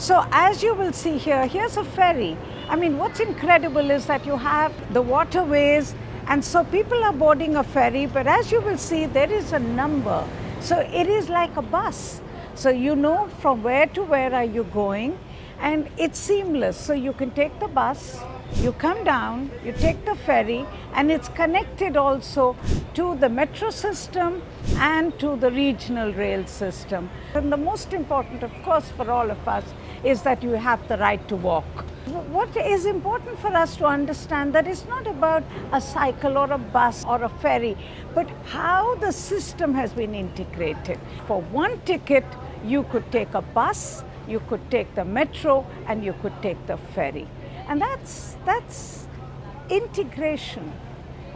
So as you will see here, here's a ferry. I mean, what's incredible is that you have the waterways, and so people are boarding a ferry, but as you will see, there is a number. So it is like a bus. So you know from where to where are you going, and it's seamless. So you can take the bus, you come down, you take the ferry, and it's connected also to the metro system and to the regional rail system. And the most important, of course, for all of us is that you have the right to walk. What is important for us to understand that it's not about a cycle or a bus or a ferry, but how the system has been integrated. For one ticket, you could take a bus, you could take the metro, and you could take the ferry. And that's integration,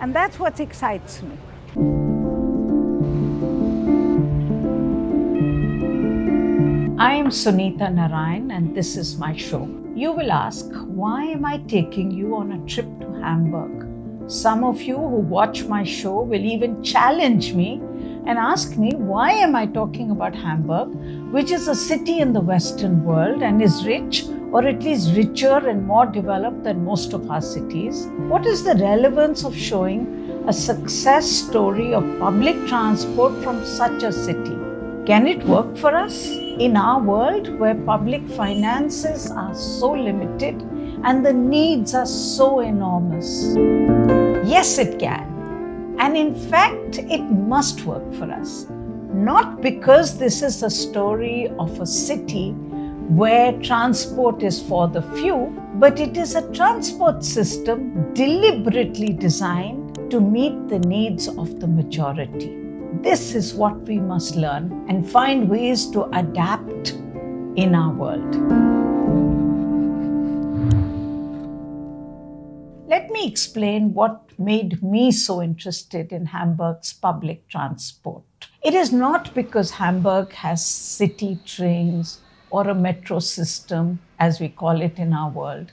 and that's what excites me. I am Sunita Narain, and this is my show. You will ask, why am I taking you on a trip to Hamburg? Some of you who watch my show will even challenge me and ask me, why am I talking about Hamburg, which is a city in the Western world and is rich, or at least richer and more developed than most of our cities? What is the relevance of showing a success story of public transport from such a city? Can it work for us in our world where public finances are so limited and the needs are so enormous? Yes, it can. And in fact, it must work for us. Not because this is a story of a city where transport is for the few, but it is a transport system deliberately designed to meet the needs of the majority. This is what we must learn and find ways to adapt in our world. Let me explain what made me so interested in Hamburg's public transport. It is not because Hamburg has city trains or a metro system, as we call it in our world.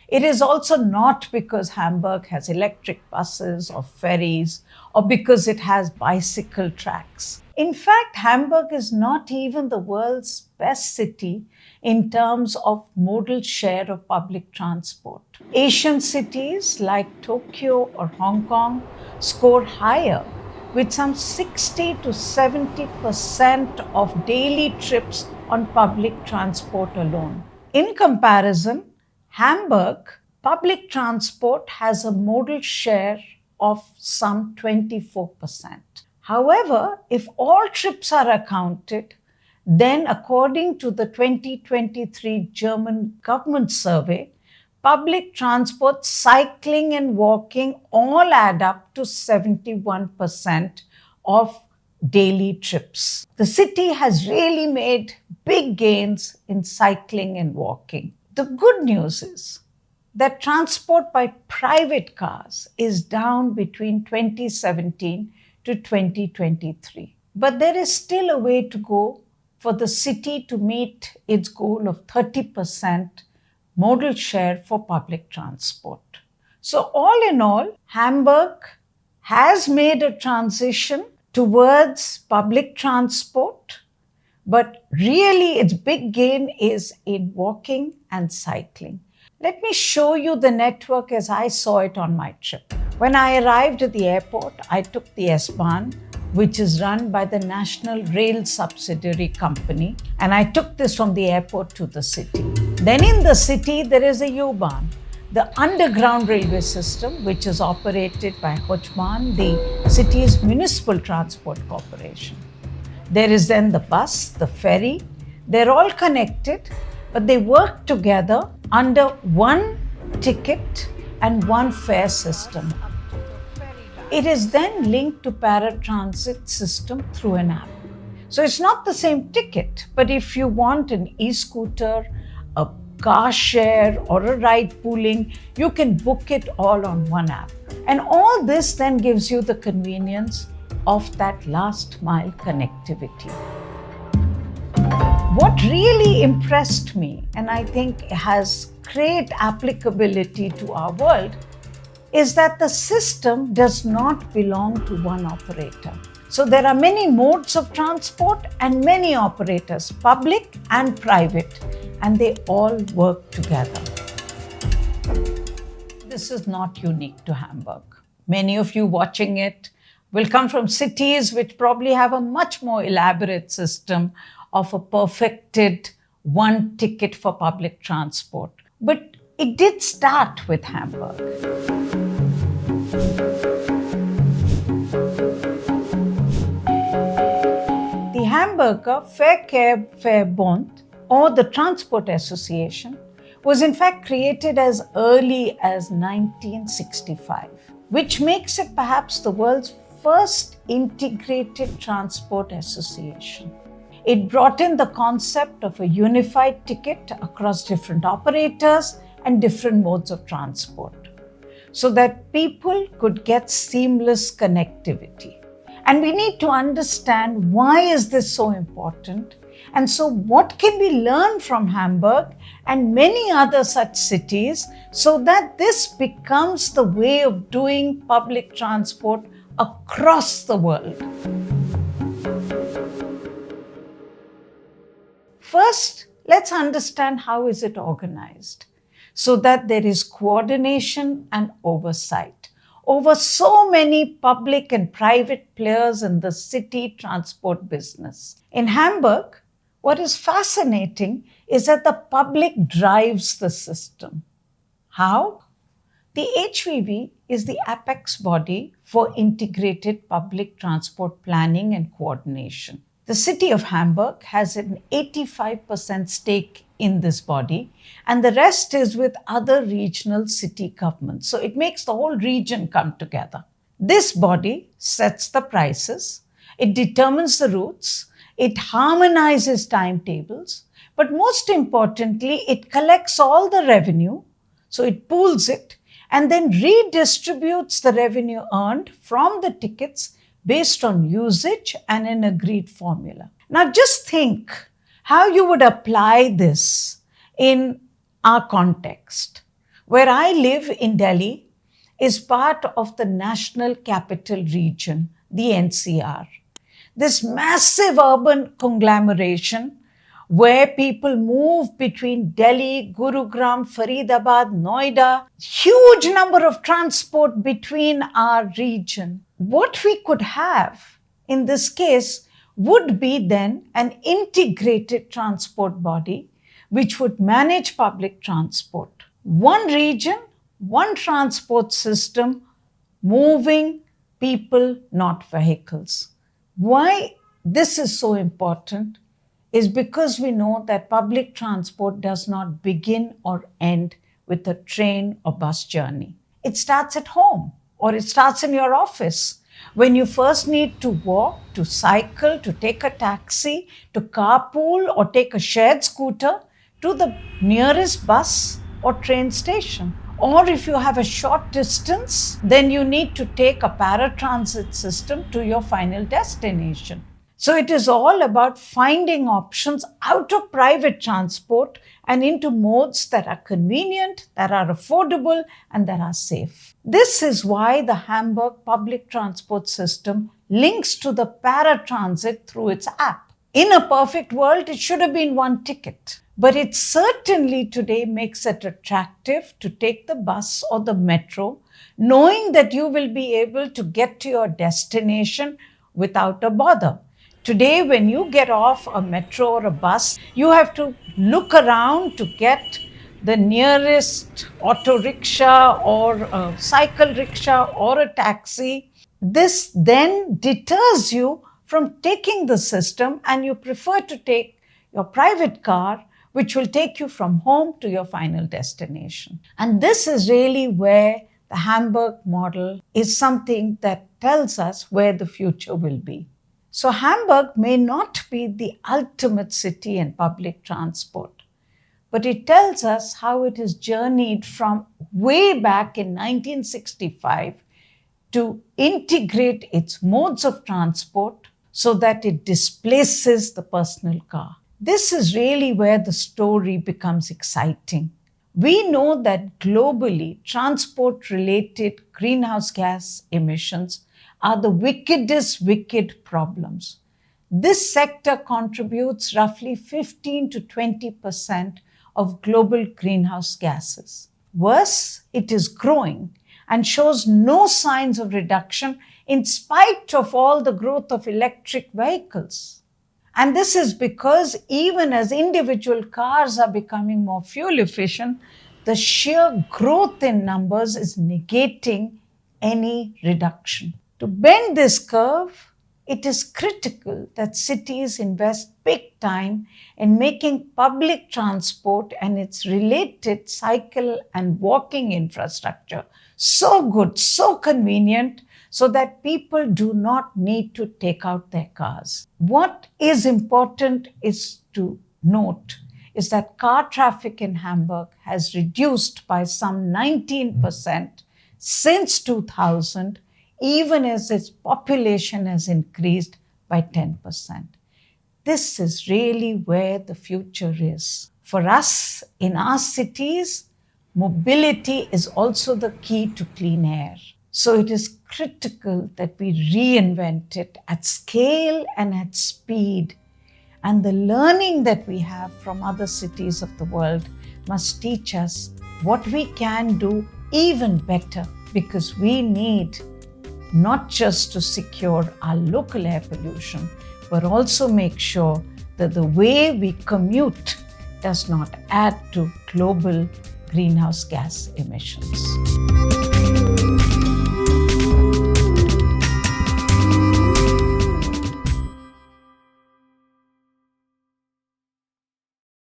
It is also not because Hamburg has electric buses or ferries, or because it has bicycle tracks. In fact, Hamburg is not even the world's best city in terms of modal share of public transport. Asian cities like Tokyo or Hong Kong score higher, with some 60 to 70% of daily trips on public transport alone. In comparison, Hamburg public transport has a modal share of some 24%. However, if all trips are accounted, then according to the 2023 German government survey, public transport, cycling and walking all add up to 71% of daily trips. The city has really made big gains in cycling and walking. The good news is that transport by private cars is down between 2017 to 2023. But there is still a way to go for the city to meet its goal of 30% modal share for public transport. So all in all, Hamburg has made a transition towards public transport, but really its big gain is in walking and cycling. Let me show you the network as I saw it on my trip. When I arrived at the airport, I took the S-Bahn, which is run by the National Rail Subsidiary Company, and I took this from the airport to the city. Then in the city, there is a U-Bahn, the underground railway system, which is operated by Hochbahn, the city's municipal transport corporation. There is then the bus, the ferry. They're all connected, but they work together under one ticket and one fare system. It is then linked to Paratransit system through an app. So it's not the same ticket, but if you want an e-scooter, a car share, or a ride pooling, you can book it all on one app. And all this then gives you the convenience of that last mile connectivity. What really impressed me, and I think has great applicability to our world, is that the system does not belong to one operator. So there are many modes of transport and many operators, public and private, and they all work together. This is not unique to Hamburg. Many of you watching it will come from cities which probably have a much more elaborate system of a perfected one ticket for public transport. But it did start with Hamburg. The Hamburger Verkehrsverbund, or the Transport Association, was in fact created as early as 1965, which makes it perhaps the world's first integrated transport association. It brought in the concept of a unified ticket across different operators and different modes of transport, so that people could get seamless connectivity. And we need to understand why is this so important, and so what can we learn from Hamburg and many other such cities so that this becomes the way of doing public transport across the world. First, let's understand how is it organized so that there is coordination and oversight over so many public and private players in the city transport business. In Hamburg, what is fascinating is that the public drives the system. How? The HVV is the apex body for integrated public transport planning and coordination. The city of Hamburg has an 85% stake in this body, and the rest is with other regional city governments. So it makes the whole region come together. This body sets the prices, it determines the routes, it harmonizes timetables, but most importantly, it collects all the revenue, so it pools it, and then redistributes the revenue earned from the tickets based on usage and an agreed formula. Now just think how you would apply this in our context. Where I live in Delhi is part of the National Capital Region, the NCR. This massive urban conglomeration where people move between Delhi, Gurugram, Faridabad, Noida, huge number of transport between our region. What we could have in this case would be then an integrated transport body which would manage public transport. One region, one transport system, moving people, not vehicles. Why this is so important is because we know that public transport does not begin or end with a train or bus journey. It starts at home or it starts in your office when you first need to walk, to cycle, to take a taxi, to carpool or take a shared scooter to the nearest bus or train station. Or if you have a short distance, then you need to take a paratransit system to your final destination. So it is all about finding options out of private transport and into modes that are convenient, that are affordable, and that are safe. This is why the Hamburg public transport system links to the Paratransit through its app. In a perfect world, it should have been one ticket. But it certainly today makes it attractive to take the bus or the metro, knowing that you will be able to get to your destination without a bother. Today, when you get off a metro or a bus, you have to look around to get the nearest auto rickshaw or a cycle rickshaw or a taxi. This then deters you from taking the system and you prefer to take your private car, which will take you from home to your final destination. And this is really where the Hamburg model is something that tells us where the future will be. So Hamburg may not be the ultimate city in public transport, but it tells us how it has journeyed from way back in 1965 to integrate its modes of transport so that it displaces the personal car. This is really where the story becomes exciting. We know that globally, transport-related greenhouse gas emissions are the wickedest wicked problems. This sector contributes roughly 15 to 20% of global greenhouse gases. Worse, it is growing and shows no signs of reduction in spite of all the growth of electric vehicles. And this is because even as individual cars are becoming more fuel efficient, the sheer growth in numbers is negating any reduction. To bend this curve, it is critical that cities invest big time in making public transport and its related cycle and walking infrastructure so good, so convenient, so that people do not need to take out their cars. What is important is to note is that car traffic in Hamburg has reduced by some 19% since 2000, even as its population has increased by 10%. This is really where the future is. For us, in our cities, mobility is also the key to clean air. So it is critical that we reinvent it at scale and at speed. And the learning that we have from other cities of the world must teach us what we can do even better, because we need not just to secure our local air pollution, but also make sure that the way we commute does not add to global greenhouse gas emissions.